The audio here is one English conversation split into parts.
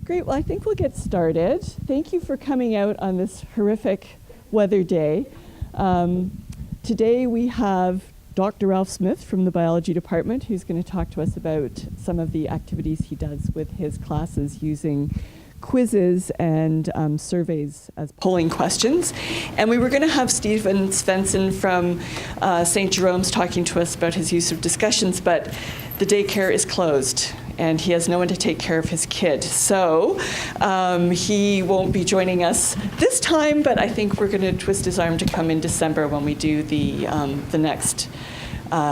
Great, well I think we'll get started. Thank you for coming out on this horrific weather day. Today we have Dr. Ralph Smith from the biology department who's going to talk to us about some of the activities he does with his classes using quizzes and surveys as polling questions. And we were going to have Stephen Svensson from St. Jerome's talking to us about his use of discussions, but the daycare is closed and he has no one to take care of his kid. So he won't be joining us this time, but I think we're going to twist his arm to come in December when we do the next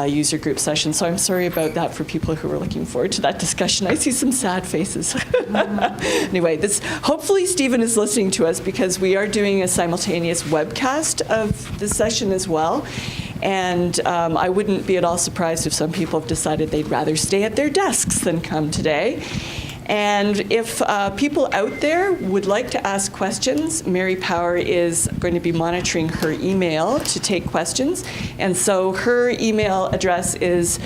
user group session. So I'm sorry about that for people who were looking forward to that discussion. I see some sad faces. Anyway, hopefully Stephen is listening to us because we are doing a simultaneous webcast of this session as well. And I wouldn't be at all surprised if some people have decided they'd rather stay at their desks than come today. And if people out there would like to ask questions, Mary Power is going to be monitoring her email to take questions. And so her email address is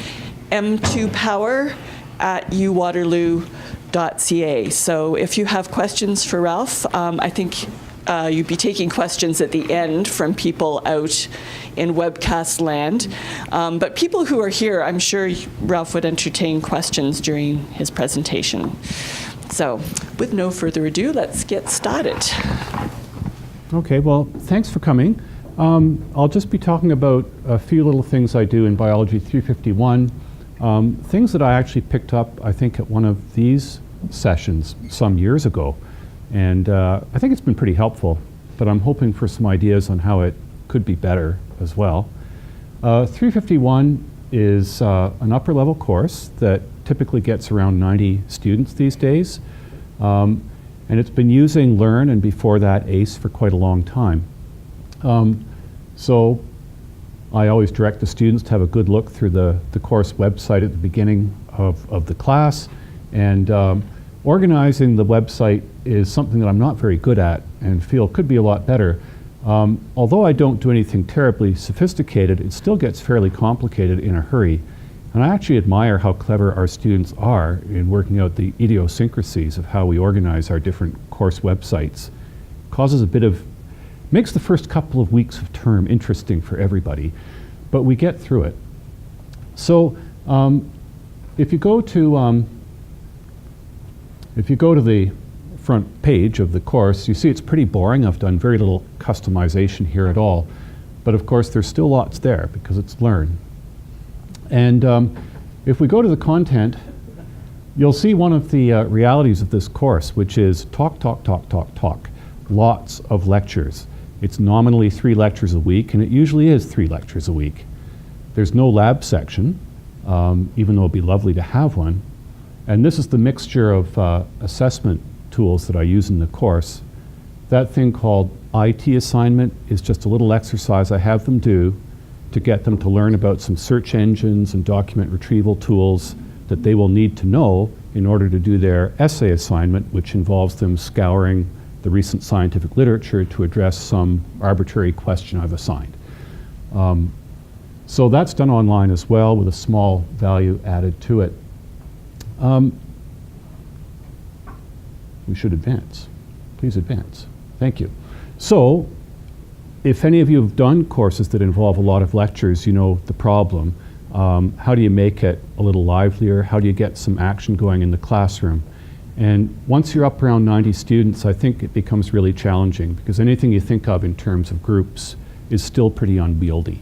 m2power@uwaterloo.ca. So if you have questions for Ralph, I think you'd be taking questions at the end from people out in webcast land. But people who are here, I'm sure Ralph would entertain questions during his presentation. So with no further ado, let's get started. Okay, well, thanks for coming. I'll just be talking about a few little things I do in Biology 351, things that I actually picked up, I think, at one of these sessions some years ago. And I think it's been pretty helpful, but I'm hoping for some ideas on how it could be better as well. 351 is an upper level course that typically gets around 90 students these days. And it's been using Learn and before that ACE for quite a long time. So I always direct the students to have a good look through the course website at the beginning of the class. And organizing the website is something that I'm not very good at and feel could be a lot better. Although I don't do anything terribly sophisticated, it still gets fairly complicated in a hurry. And I actually admire how clever our students are in working out the idiosyncrasies of how we organize our different course websites. Makes the first couple of weeks of term interesting for everybody, but we get through it. So if you go to the front page of the course, you see it's pretty boring. I've done very little customization here at all. But of course, there's still lots there because it's Learn. And if we go to the content, you'll see one of the realities of this course, which is talk, talk, talk, talk, talk. Lots of lectures. It's nominally 3 lectures a week, and it usually is 3 lectures a week. There's no lab section, even though it'd be lovely to have one. And this is the mixture of assessment tools that I use in the course. That thing called IT assignment is just a little exercise I have them do to get them to learn about some search engines and document retrieval tools that they will need to know in order to do their essay assignment, which involves them scouring the recent scientific literature to address some arbitrary question I've assigned. So that's done online as well with a small value added to it. We should advance. Please advance. Thank you. So, if any of you have done courses that involve a lot of lectures, you know the problem. How do you make it a little livelier? How do you get some action going in the classroom? And once you're up around 90 students, I think it becomes really challenging because anything you think of in terms of groups is still pretty unwieldy.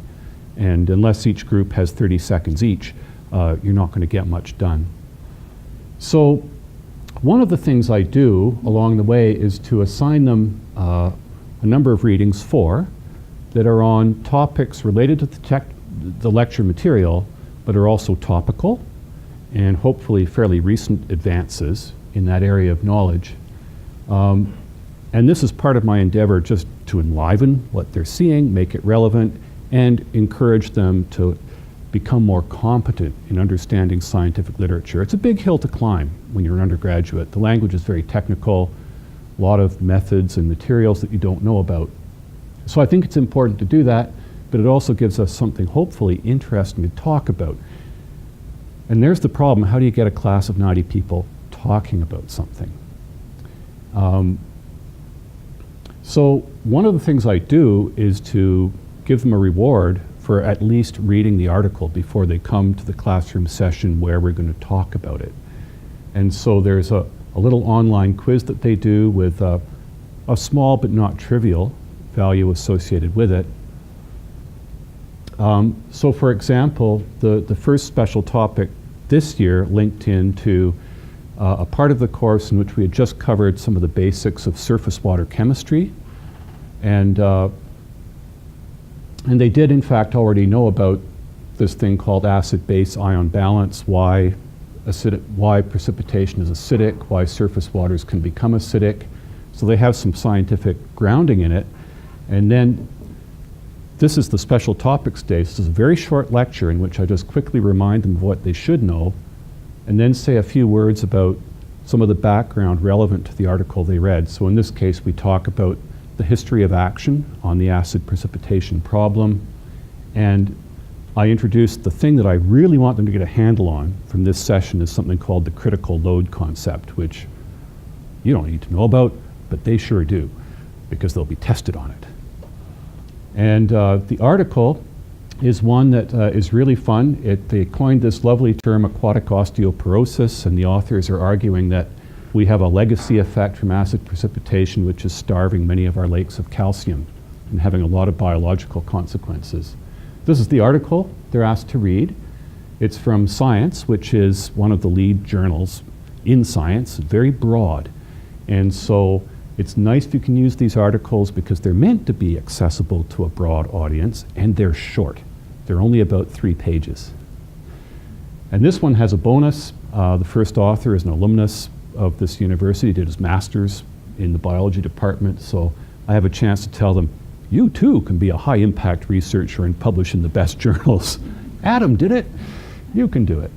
And unless each group has 30 seconds each, you're not going to get much done. So one of the things I do along the way is to assign them a number of readings that are on topics related to the lecture material, but are also topical and hopefully fairly recent advances in that area of knowledge. And this is part of my endeavor just to enliven what they're seeing, make it relevant, and encourage them to become more competent in understanding scientific literature. It's a big hill to climb when you're an undergraduate. The language is very technical, a lot of methods and materials that you don't know about. So I think it's important to do that, but it also gives us something hopefully interesting to talk about. And there's the problem, how do you get a class of 90 people talking about something? So one of the things I do is to give them a reward for at least reading the article before they come to the classroom session where we're going to talk about it. And so there's a little online quiz that they do with a small but not trivial value associated with it. So for example, the first special topic this year linked into a part of the course in which we had just covered some of the basics of surface water chemistry. And they did in fact already know about this thing called acid-base ion balance, why precipitation is acidic, why surface waters can become acidic. So they have some scientific grounding in it. And then this is the special topics day. This is a very short lecture in which I just quickly remind them of what they should know, and then say a few words about some of the background relevant to the article they read. So in this case, we talk about the history of action on the acid precipitation problem, and I introduced the thing that I really want them to get a handle on from this session is something called the critical load concept, which you don't need to know about, but they sure do, because they'll be tested on it. And the article is one that is really fun. They coined this lovely term, aquatic osteoporosis, and the authors are arguing that we have a legacy effect from acid precipitation, which is starving many of our lakes of calcium and having a lot of biological consequences. This is the article they're asked to read. It's from Science, which is one of the lead journals in science, very broad. And so it's nice if you can use these articles because they're meant to be accessible to a broad audience, and they're short. They're only about 3 pages. And this one has a bonus. The first author is an alumnus of this university, did his master's in the biology department, so I have a chance to tell them, you too can be a high impact researcher and publish in the best journals. Adam did it, you can do it.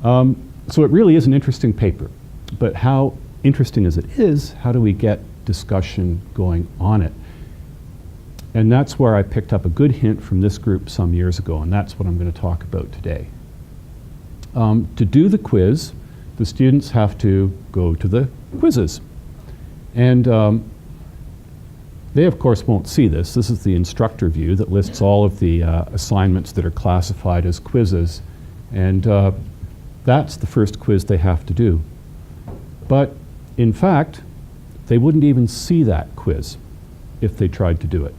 So it really is an interesting paper, but how interesting as it is, how do we get discussion going on it? And that's where I picked up a good hint from this group some years ago, and that's what I'm going to talk about today. To do the quiz, the students have to go to the quizzes. And they, of course, won't see this. This is the instructor view that lists all of the assignments that are classified as quizzes. And that's the first quiz they have to do. But in fact, they wouldn't even see that quiz if they tried to do it.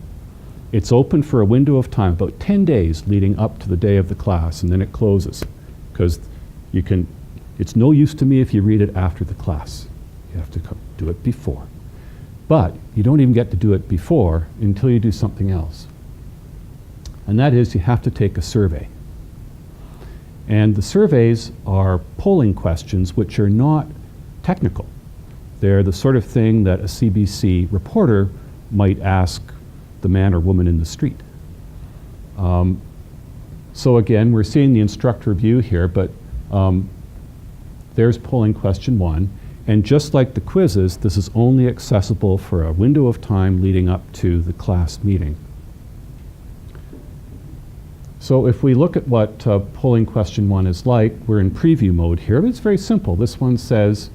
It's open for a window of time, about 10 days leading up to the day of the class, and then it closes. Because it's no use to me if you read it after the class. You have to do it before. But you don't even get to do it before until you do something else. And that is, you have to take a survey. And the surveys are polling questions which are not technical. They're the sort of thing that a CBC reporter might ask the man or woman in the street. So again, we're seeing the instructor view here, but there's polling question 1. And just like the quizzes, this is only accessible for a window of time leading up to the class meeting. So if we look at what polling question 1 is like, we're in preview mode here. It's very simple. This one says,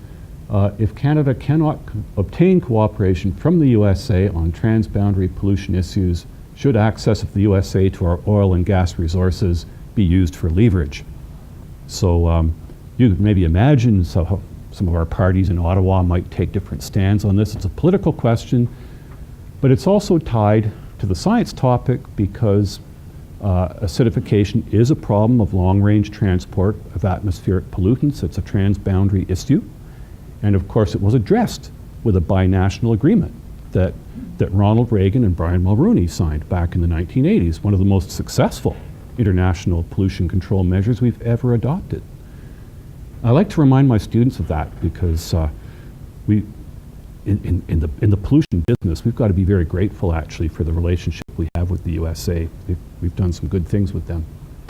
if Canada cannot obtain cooperation from the USA on transboundary pollution issues, should access of the USA to our oil and gas resources be used for leverage? So you could maybe imagine how some of our parties in Ottawa might take different stands on this. It's a political question, but it's also tied to the science topic because acidification is a problem of long-range transport of atmospheric pollutants. It's a transboundary issue. And of course, it was addressed with a binational agreement that Ronald Reagan and Brian Mulroney signed back in the 1980s, one of the most successful international pollution control measures we've ever adopted. I like to remind my students of that because in the pollution business, we've got to be very grateful actually for the relationship we have with the USA. We've done some good things with them.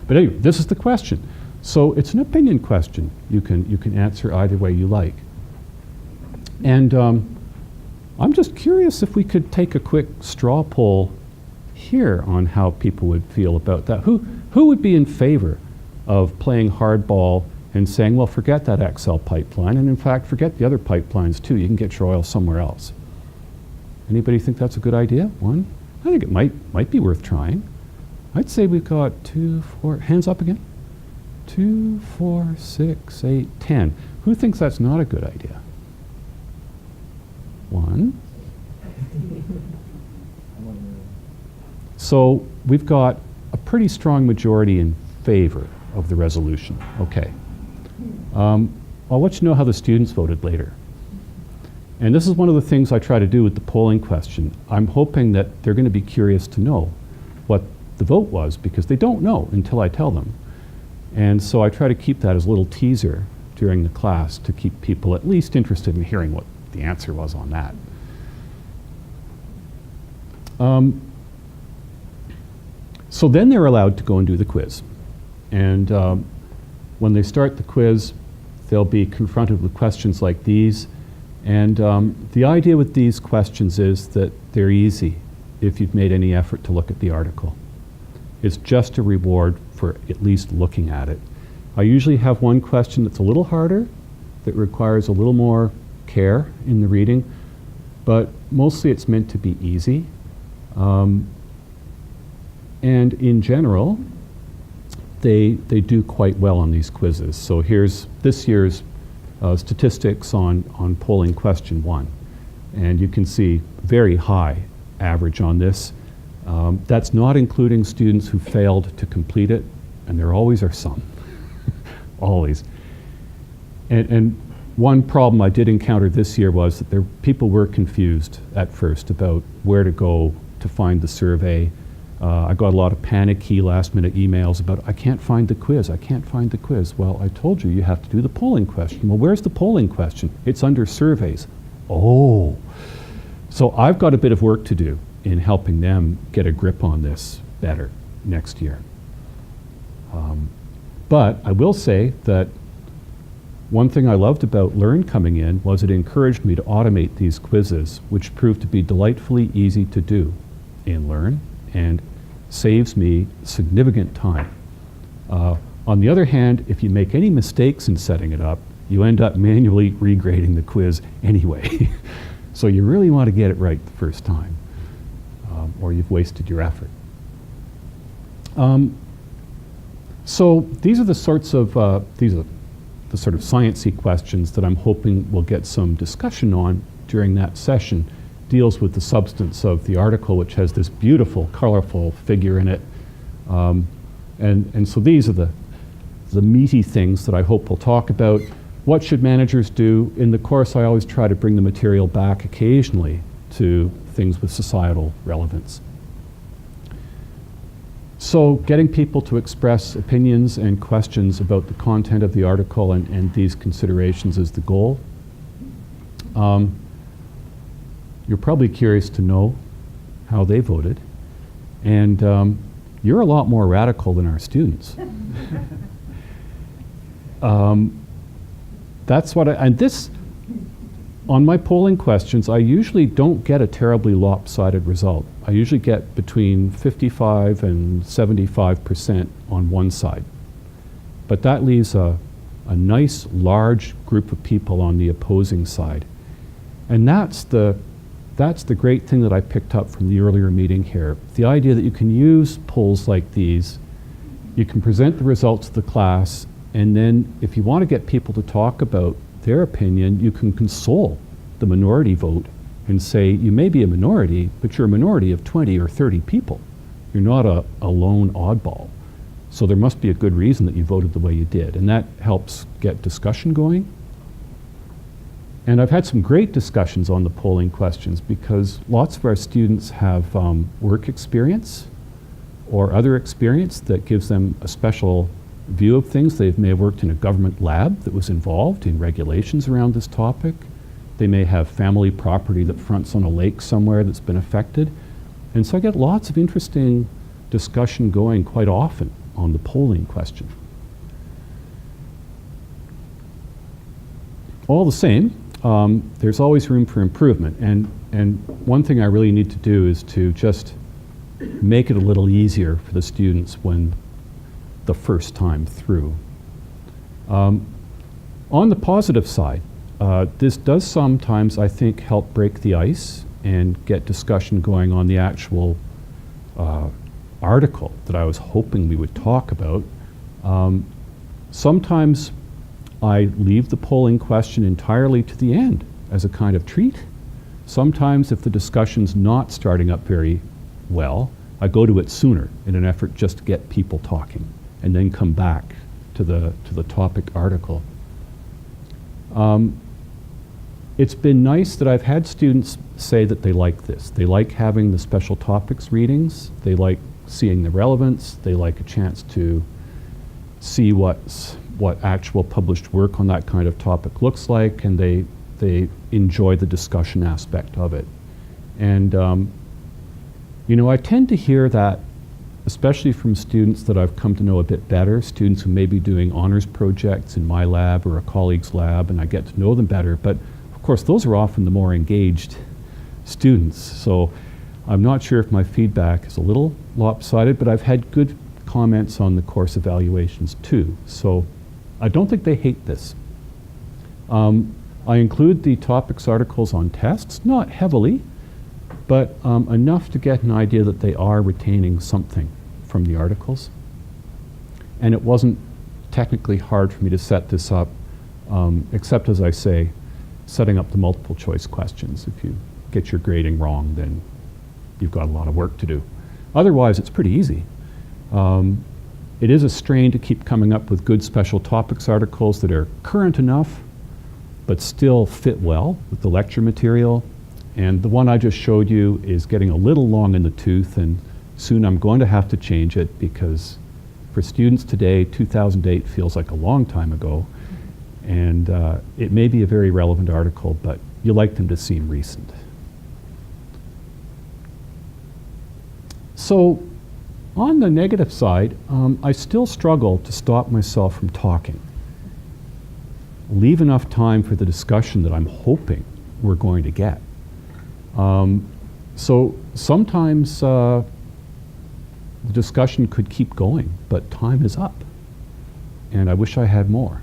But anyway, this is the question. So it's an opinion question. You can answer either way you like. And I'm just curious if we could take a quick straw poll here on how people would feel about that. Who would be in favor of playing hardball and saying, well, forget that Excel pipeline, and in fact, forget the other pipelines too. You can get your oil somewhere else. Anybody think that's a good idea? One? I think it might be worth trying. I'd say we've got 2, 4, hands up again. 2, 4, 6, 8, 10. Who thinks that's not a good idea? 1. So we've got a pretty strong majority in favor of the resolution. Okay. I'll let you know how the students voted later. And this is one of the things I try to do with the polling question. I'm hoping that they're going to be curious to know what the vote was, because they don't know until I tell them. And so I try to keep that as a little teaser during the class to keep people at least interested in hearing what the answer was on that. So then they're allowed to go and do the quiz. And when they start the quiz, they'll be confronted with questions like these. And the idea with these questions is that they're easy if you've made any effort to look at the article. It's just a reward for at least looking at it. I usually have one question that's a little harder, that requires a little more care in the reading, but mostly it's meant to be easy. And in general, they do quite well on these quizzes. So here's this year's statistics on polling question 1. And you can see very high average on this. That's not including students who failed to complete it, and there always are some, always. And one problem I did encounter this year was that people were confused at first about where to go to find the survey. I got a lot of panicky last-minute emails about, I can't find the quiz, I can't find the quiz. Well, I told you have to do the polling question. Well, where's the polling question? It's under surveys. Oh. So I've got a bit of work to do in helping them get a grip on this better next year. But I will say that one thing I loved about Learn coming in was it encouraged me to automate these quizzes, which proved to be delightfully easy to do in Learn and saves me significant time. On the other hand, if you make any mistakes in setting it up, you end up manually regrading the quiz anyway. So you really want to get it right the first time, or you've wasted your effort. So these are the sorts of sort of sciencey questions that I'm hoping we'll get some discussion on during that session. Deals with the substance of the article, which has this beautiful, colorful figure in it. And so these are the meaty things that I hope we'll talk about. What should managers do? In the course, I always try to bring the material back occasionally to things with societal relevance. So getting people to express opinions and questions about the content of the article and these considerations is the goal. You're probably curious to know how they voted. And you're a lot more radical than our students. That's what and this, on my polling questions, I usually don't get a terribly lopsided result. I usually get between 55 and 75% on one side. But that leaves a nice, large group of people on the opposing side. And that's the great thing that I picked up from the earlier meeting here. The idea that you can use polls like these, you can present the results to the class, and then if you want to get people to talk about their opinion, you can console the minority vote and say, you may be a minority, but you're a minority of 20 or 30 people. You're not a lone oddball. So there must be a good reason that you voted the way you did, and that helps get discussion going. And I've had some great discussions on the polling questions because lots of our students have work experience or other experience that gives them a special view of things. They may have worked in a government lab that was involved in regulations around this topic. They may have family property that fronts on a lake somewhere that's been affected. And so I get lots of interesting discussion going quite often on the polling question. All the same, there's always room for improvement. And one thing I really need to do is to just make it a little easier for the students when the first time through. On the positive side, this does sometimes, I think, help break the ice and get discussion going on the actual article that I was hoping we would talk about. Sometimes I leave the polling question entirely to the end as a kind of treat. Sometimes if the discussion's not starting up very well, I go to it sooner in an effort just to get people talking and then come back to the topic article. It's been nice that I've had students say that they like this. They like having the special topics readings. They like seeing the relevance. They like a chance to see what actual published work on that kind of topic looks like, and they enjoy the discussion aspect of it. And you know, I tend to hear that, especially from students that I've come to know a bit better, students who may be doing honors projects in my lab or a colleague's lab, and I get to know them better. But of course, those are often the more engaged students. So I'm not sure if my feedback is a little lopsided, but I've had good comments on the course evaluations too. So I don't think they hate this. I include the topics articles on tests, not heavily, but enough to get an idea that they are retaining something from the articles. And it wasn't technically hard for me to set this up, except, as I say, setting up the multiple choice questions. If you get your grading wrong, then you've got a lot of work to do. Otherwise, it's pretty easy. It is a strain to keep coming up with good special topics articles that are current enough, but still fit well with the lecture material. And the one I just showed you is getting a little long in the tooth, and soon I'm going to have to change it, because for students today, 2008 feels like a long time ago. And it may be a very relevant article, but you like them to seem recent. So on the negative side, I still struggle to stop myself from talking. Leave enough time for the discussion that I'm hoping we're going to get. So sometimes the discussion could keep going, but time is up, and I wish I had more.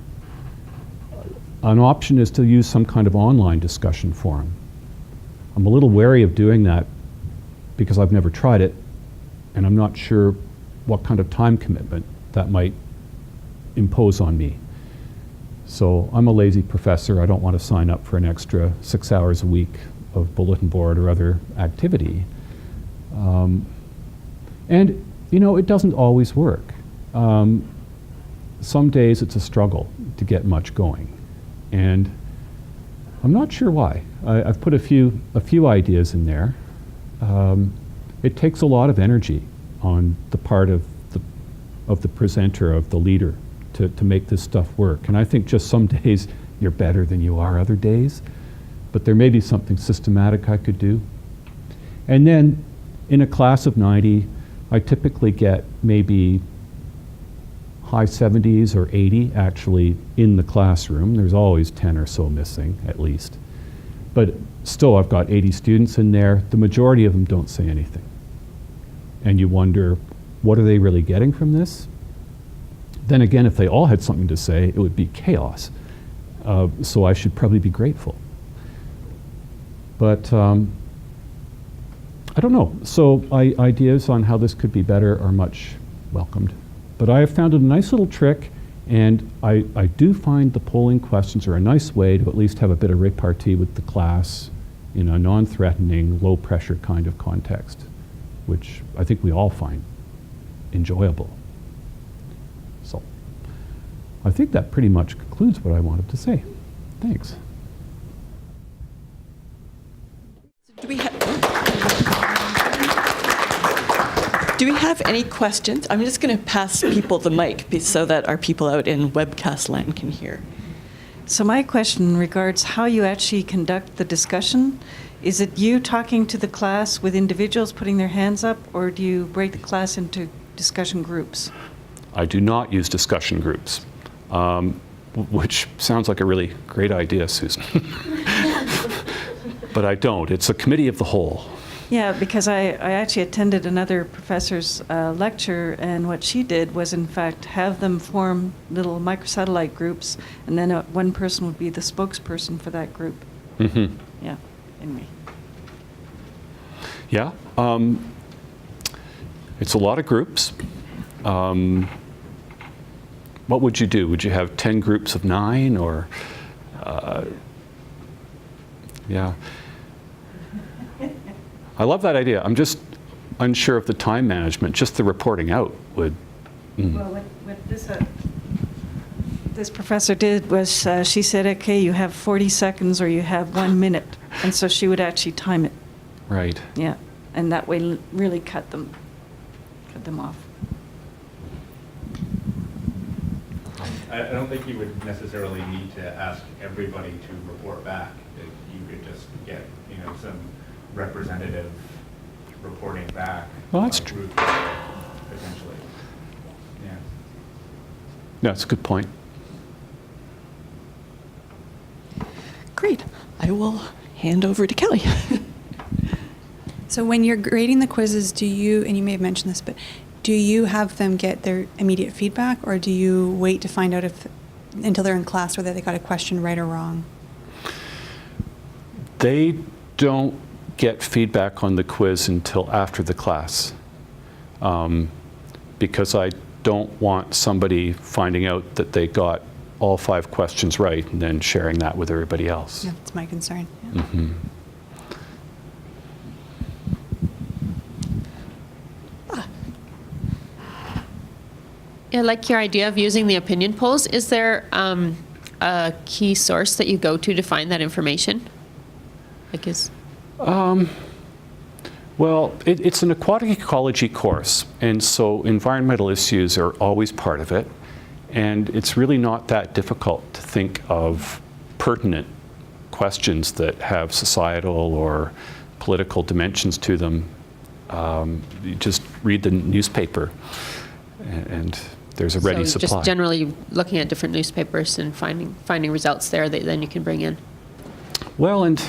An option is to use some kind of online discussion forum. I'm a little wary of doing that because I've never tried it, and I'm not sure what kind of time commitment that might impose on me. So I'm a lazy professor. I don't want to sign up for an extra 6 hours a week of bulletin board or other activity. And you know, it doesn't always work. Some days it's a struggle to get much going, and I'm not sure why. I've put a few ideas in there. It takes a lot of energy on the part of the presenter, of the leader, to make this stuff work. And I think just some days you're better than you are other days, but there may be something systematic I could do. And then in a class of 90, I typically get maybe high 70s or 80 actually in the classroom. There's always 10 or so missing, at least. But still, I've got 80 students in there. The majority of them don't say anything. And you wonder, what are they really getting from this? Then again, if they all had something to say, it would be chaos. So I should probably be grateful. But I don't know. So ideas on how this could be better are much welcomed. But I have found it a nice little trick, and I do find the polling questions are a nice way to at least have a bit of repartee with the class in a non-threatening, low-pressure kind of context, which I think we all find enjoyable. So I think that pretty much concludes what I wanted to say. Thanks. Do we have any questions? I'm just going to pass people the mic so that our people out in webcast land can hear. So my question regards how you actually conduct the discussion. Is it you talking to the class with individuals putting their hands up, or do you break the class into discussion groups? I do not use discussion groups, which sounds like a really great idea, Susan. But I don't. It's a committee of the whole. Yeah, because I actually attended another professor's lecture, and what she did was, in fact, have them form little microsatellite groups, and then one person would be the spokesperson for that group. Mm-hmm. Yeah, anyway. Yeah. It's a lot of groups. What would you do? Would you have 10 groups of 9, or? Yeah. I love that idea. I'm just unsure of the time management. Just the reporting out would. Well, what this professor did was she said, okay, you have 40 seconds or you have 1 minute. And so she would actually time it. Right. Yeah. And that way really cut them off. I don't think you would necessarily need to ask everybody to report back. You could just get, some representative reporting back. Well, that's true. Potentially. Yeah. That's a good point. Great. I will hand over to Kelly. So when you're grading the quizzes, do you, and you may have mentioned this, but do you have them get their immediate feedback, or do you wait to find out until they're in class whether they got a question right or wrong? They don't get feedback on the quiz until after the class, because I don't want somebody finding out that they got all 5 questions right and then sharing that with everybody else. Yeah, that's my concern. Yeah. Mm-hmm. I like your idea of using the opinion polls. Is there a key source that you go to find that information? Well, it's an aquatic ecology course, and so environmental issues are always part of it. And it's really not that difficult to think of pertinent questions that have societal or political dimensions to them. You just read the newspaper, and there's a ready so supply. Just generally looking at different newspapers and finding results there that then you can bring in. Well, and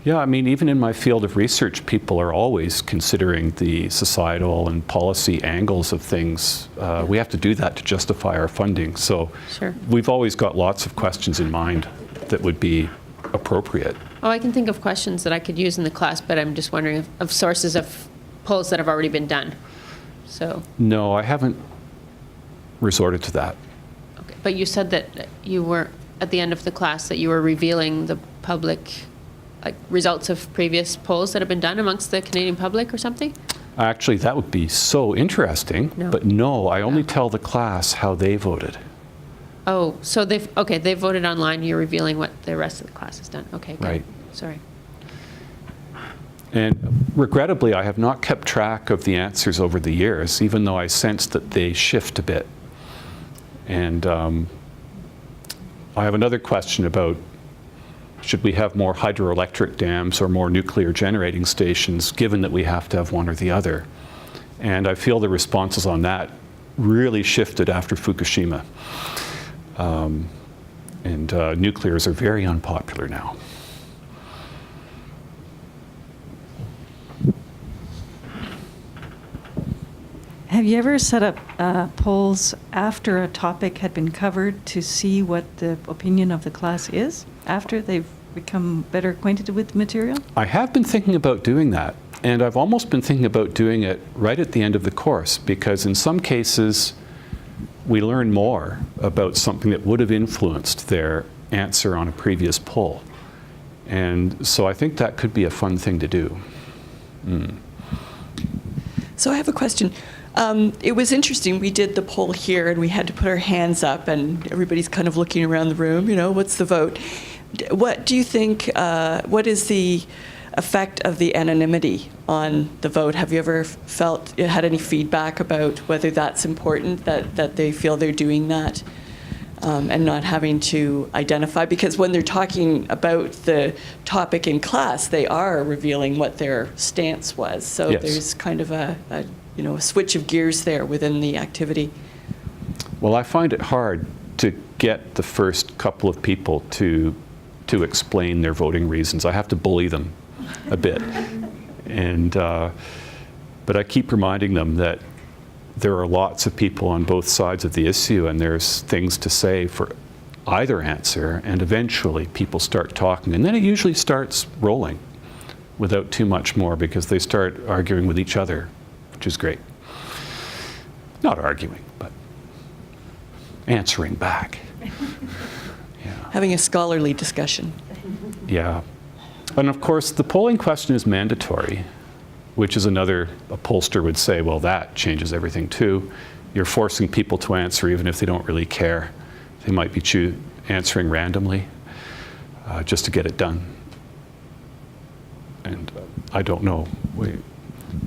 yeah, I mean, even in my field of research, people are always considering the societal and policy angles of things. We have to do that to justify our funding. So Sure. We've always got lots of questions in mind that would be appropriate. Oh, I can think of questions that I could use in the class, but I'm just wondering of sources of polls that have already been done. So. No, I haven't resorted to that. Okay. But you said that you were, at the end of the class, that you were revealing the public, like results of previous polls that have been done amongst the Canadian public or something? Actually, that would be so interesting. No. But no, I only tell the class how they voted. Oh, so they voted online. You're revealing what the rest of the class has done. Okay, good. Right. Sorry. And regrettably, I have not kept track of the answers over the years, even though I sense that they shift a bit. And I have another question about, should we have more hydroelectric dams or more nuclear generating stations, given that we have to have one or the other? And I feel the responses on that really shifted after Fukushima. Nuclears are very unpopular now. Have you ever set up polls after a topic had been covered to see what the opinion of the class is after they've become better acquainted with the material? I have been thinking about doing that, and I've almost been thinking about doing it right at the end of the course, because in some cases we learn more about something that would have influenced their answer on a previous poll. And so I think that could be a fun thing to do. So I have a question. It was interesting. We did the poll here, and we had to put our hands up, and everybody's kind of looking around the room, what's the vote? What do you think, what is the effect of the anonymity on the vote? Have you ever had any feedback about whether that's important, that they feel they're doing that and not having to identify? Because when they're talking about the topic in class, they are revealing what their stance was. So Yes. There's kind of a switch of gears there within the activity. Well, I find it hard to get the first couple of people to explain their voting reasons. I have to bully them a bit. And, but I keep reminding them that there are lots of people on both sides of the issue, and there's things to say for either answer, and eventually people start talking, and then it usually starts rolling without too much more, because they start arguing with each other, which is great. Not arguing, but answering back. Yeah. Having a scholarly discussion. Yeah. And of course, the polling question is mandatory, which is another, a pollster would say, well, that changes everything too. You're forcing people to answer even if they don't really care. They might be answering randomly just to get it done. And I don't know.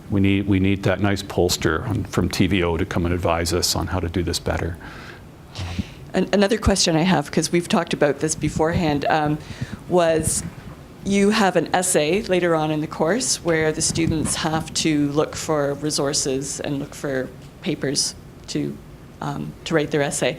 We need that nice pollster from TVO to come and advise us on how to do this better. Another question I have, because we've talked about this beforehand, was you have an essay later on in the course where the students have to look for resources and look for papers to write their essay.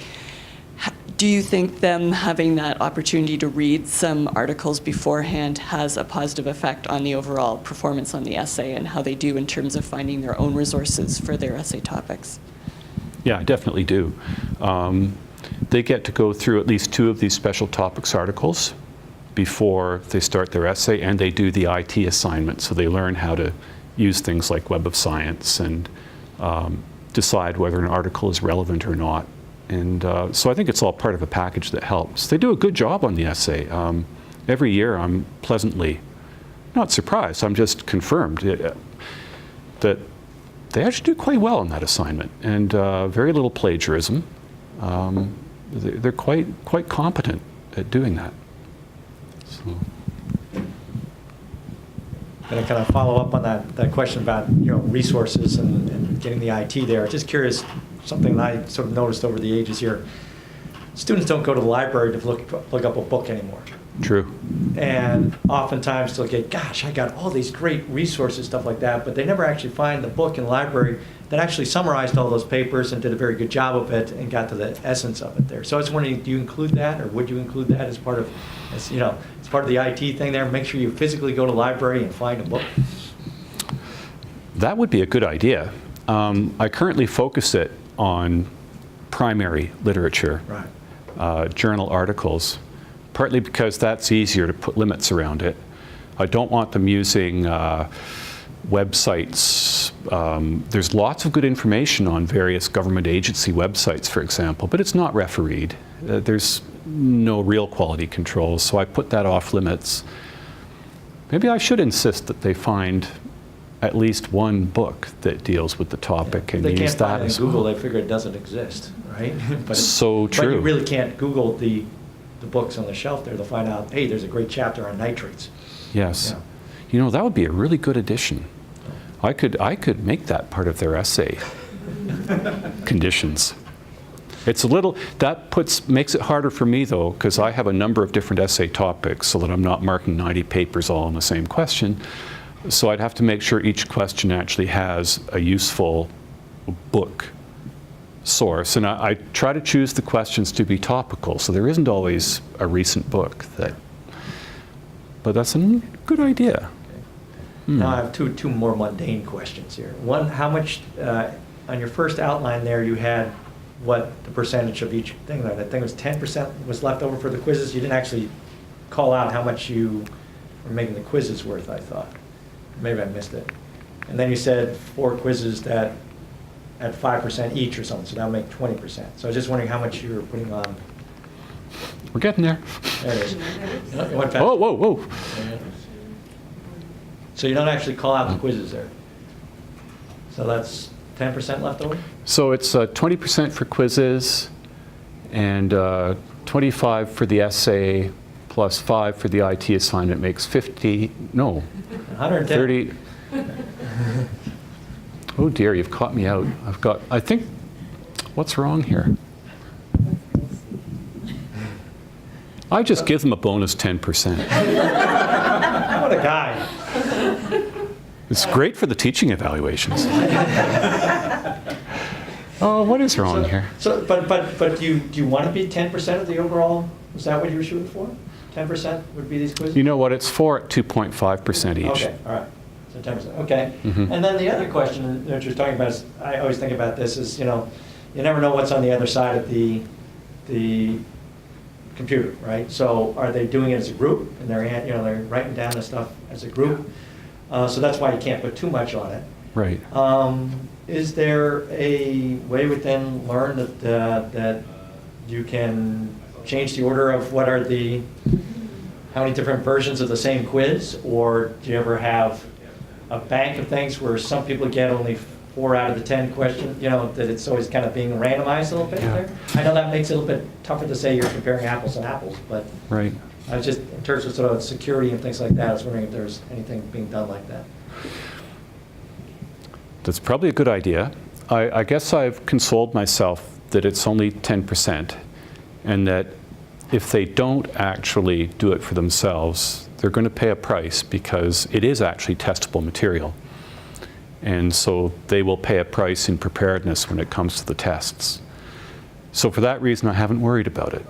Do you think them having that opportunity to read some articles beforehand has a positive effect on the overall performance on the essay and how they do in terms of finding their own resources for their essay topics? Yeah, I definitely do. They get to go through at least 2 of these special topics articles before they start their essay, and they do the IT assignment, so they learn how to use things like Web of Science and decide whether an article is relevant or not. And so I think it's all part of a package that helps. They do a good job on the essay. Every year I'm pleasantly, not surprised, I'm just confirmed that they actually do quite well on that assignment, and very little plagiarism. They're quite competent at doing that. So. Going to kind of follow up on that question about resources and getting the IT there. Just curious, something that I sort of noticed over the ages here. Students don't go to the library to look up a book anymore. True. And oftentimes they'll get, gosh, I got all these great resources, stuff like that, but they never actually find the book in the library that actually summarized all those papers and did a very good job of it and got to the essence of it there. So I was wondering, do you include that, or would you include that as part of, as part of the IT thing there? Make sure you physically go to the library and find a book. That would be a good idea. I currently focus it on primary literature, Right. Journal articles, partly because that's easier to put limits around it. I don't want them using websites. There's lots of good information on various government agency websites, for example, but it's not refereed. There's no real quality control, so I put that off limits. Maybe I should insist that they find at least one book that deals with the topic and use that as well. They can't find it in Google, they figure it doesn't exist, right? So true. But you really can't Google the books on the shelf there. They'll find out, hey, there's a great chapter on nitrates. Yes. Yeah. That would be a really good addition. I could make that part of their essay conditions. It's a little, makes it harder for me though, because I have a number of different essay topics so that I'm not marking 90 papers all on the same question. So I'd have to make sure each question actually has a useful book source. And I try to choose the questions to be topical, so there isn't always a recent book but that's a good idea. Now I have two more mundane questions here. One, how much, on your first outline there, you had what the percentage of each thing, I think it was 10% was left over for the quizzes. You didn't actually call out how much you were making the quizzes worth, I thought. Maybe I missed it. And then you said 4 quizzes that at 5% each or something, so that'll make 20%. So I was just wondering how much you were putting on. We're getting there. There it is. It went fast. Whoa. So you don't actually call out the quizzes there. So that's 10% left over? So it's 20% for quizzes and 25 for the essay plus 5 for the IT assignment makes 50, no, 110. 30. Oh dear, you've caught me out. I think, what's wrong here? I just give them a bonus 10%. What a guy. It's great for the teaching evaluations. Oh, what is wrong here? So, but do you want to be 10% of the overall? Is that what you were shooting for? 10% would be these quizzes? You know what? It's 4 at 2.5% each. Okay, all right. So 10%, okay. Mhm. And then the other question that you're talking about is, I always think about this is, you never know what's on the other side of the computer, right? So are they doing it as a group, and they're writing down the stuff as a group? So that's why you can't put too much on it. Right. Is there a way within Learn that you can change the order of how many different versions of the same quiz? Or do you ever have a bank of things where some people get only 4 out of the 10 questions, that it's always kind of being randomized a little bit there? I know that makes it a little bit tougher to say you're comparing apples and apples, but Right. I was just, in terms of sort of security and things like that, I was wondering if there's anything being done like that. That's probably a good idea. I guess I've consoled myself that it's only 10%, and that if they don't actually do it for themselves, they're going to pay a price because it is actually testable material. And so they will pay a price in preparedness when it comes to the tests. So for that reason, I haven't worried about it.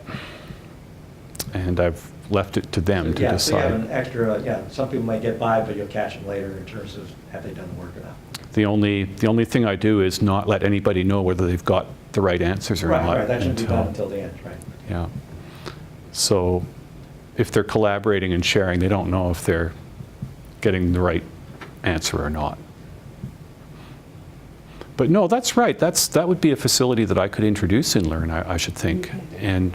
And I've left it to them to Yeah, decide. so you have an extra, some people might get by, but you'll catch them later in terms of have they done the work or not. The only thing I do is not let anybody know whether they've got the right answers or not. Right, that shouldn't be done until the end, right? Yeah. So if they're collaborating and sharing, they don't know if they're getting the right answer or not. But no, that's right. That would be a facility that I could introduce in Learn, I should think. And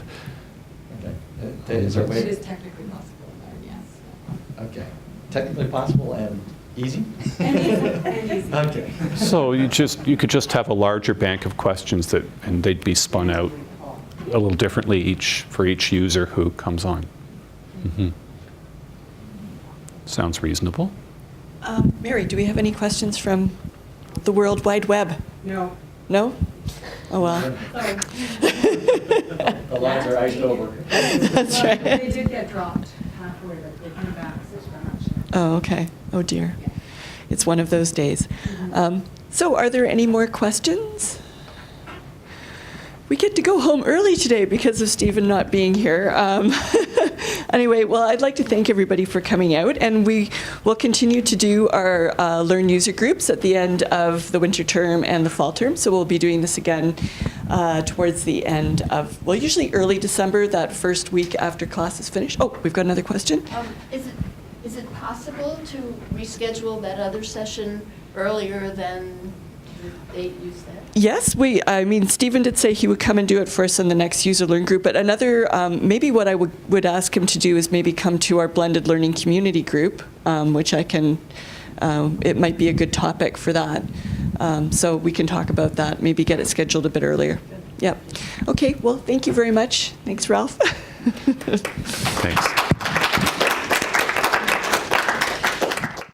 Okay. Is there a way? It is technically possible, yes. Okay. Technically possible and easy? And easy. Okay. so you could just have a larger bank of questions and they'd be spun out a little differently for each user who comes on. Mm-hmm. Sounds reasonable. Mary, do we have any questions from the World Wide Web? No. No? Oh, well. Sorry. The lines are iced over. That's right. They did get dropped halfway, but they came back, so I'm not sure. Oh, okay. Oh, dear. Yeah. It's one of those days. So are there any more questions? We get to go home early today because of Stephen not being here. Anyway, well, I'd like to thank everybody for coming out, and we will continue to do our Learn user groups at the end of the winter term and the fall term. So we'll be doing this again towards the end of, well, usually early December, that first week after class is finished. Oh, we've got another question. Is it possible to reschedule that other session earlier than the date you said? Yes, Stephen did say he would come and do it for us in the next user learn group, but another, maybe what I would ask him to do is maybe come to our blended learning community group, which I can, it might be a good topic for that. So we can talk about that, maybe get it scheduled a bit earlier. Yep. Okay, well, thank you very much. Thanks, Ralph. Thanks.